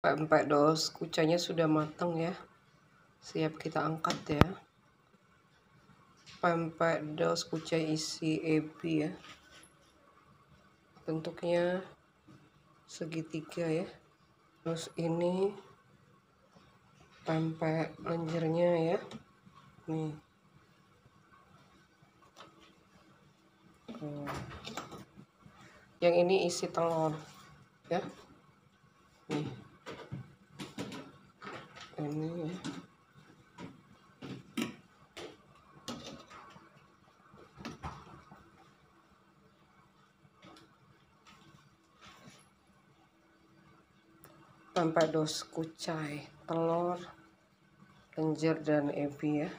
Pempek dos kucainya sudah matang ya, siap kita angkat ya. Pempek dos kucai isi ebi ya, bentuknya segitiga ya. Terus ini pempek lenjernya ya, nih. Yang ini isi telur ya, nih. Ini ya. Pempek dos kucai, telur, lenjer dan ebi ya.